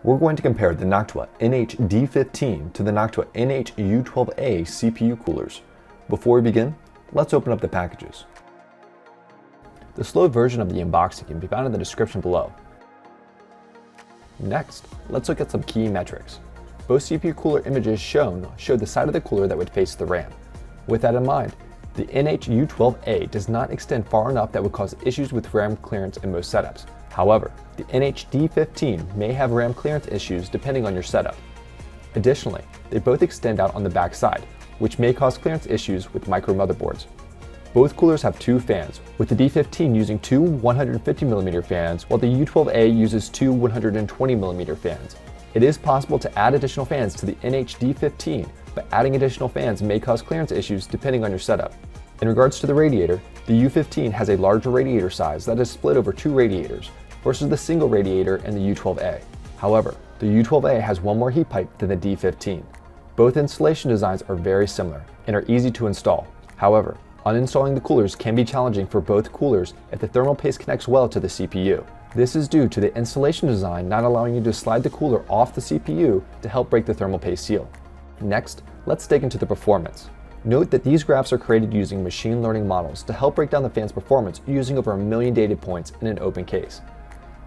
we're going to compare the Noctua NH-D15 to the Noctua NH-U12A CPU coolers. Before we begin, let's open up the packages. The slow version of the unboxing can be found in the description below. Next, let's look at some key metrics. Both CPU cooler images shown show the side of the cooler that would face the RAM. With that in mind, the NH-U12A does not extend far enough that would cause issues with RAM clearance in most setups. However, the NH-D15 may have RAM clearance issues depending on your setup. Additionally, they both extend out on the back side, which may cause clearance issues with micro motherboards. Both coolers have two fans, with the D15 using two 150mm fans, while the U12A uses two 120mm fans. It is possible to add additional fans to the NH-D15, but adding additional fans may cause clearance issues depending on your setup. In regards to the radiator, the U15 has a larger radiator size that is split over two radiators, versus the single radiator in the U12A. However, the U12A has one more heat pipe than the D15. Both installation designs are very similar and are easy to install. However, uninstalling the coolers can be challenging for both coolers if the thermal paste connects well to the CPU. This is due to the installation design not allowing you to slide the cooler off the CPU to help break the thermal paste seal. Next, let's dig into the performance. Note that these graphs are created using machine learning models to help break down the fan's performance using over 1 million data points in an open case.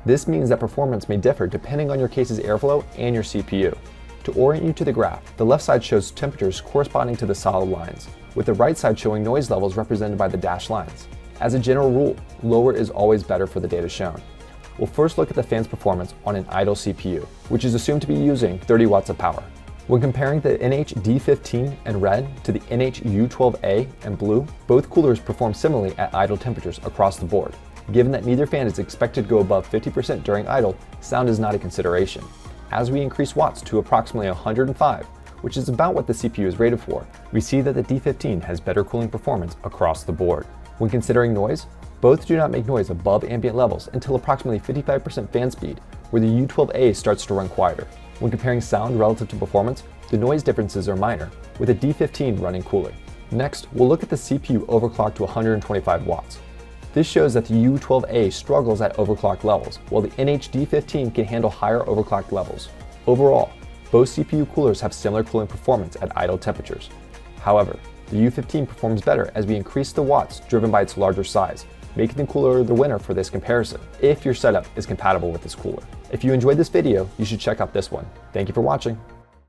This means that performance may differ depending on your case's airflow and your CPU. To orient you to the graph, the left side shows temperatures corresponding to the solid lines, with the right side showing noise levels represented by the dashed lines. As a general rule, lower is always better for the data shown. We'll first look at the fan's performance on an idle CPU, which is assumed to be using 30 watts of power. When comparing the NH-D15 in red to the NH-U12A in blue, both coolers perform similarly at idle temperatures across the board. Given that neither fan is expected to go above 50% during idle, sound is not a consideration. As we increase watts to approximately 105, which is about what the CPU is rated for, we see that the D15 has better cooling performance across the board. When considering noise, both do not make noise above ambient levels until approximately 55% fan speed, where the U12A starts to run quieter. When comparing sound relative to performance, the noise differences are minor, with the D15 running cooler. Next, we'll look at the CPU overclocked to 125 watts. This shows that the U12A struggles at overclocked levels, while the NH-D15 can handle higher overclocked levels. Overall, both CPU coolers have similar cooling performance at idle temperatures. However, the U15 performs better as we increase the watts driven by its larger size, making the cooler the winner for this comparison, if your setup is compatible with this cooler. If you enjoyed this video, you should check out this one. Thank you for watching.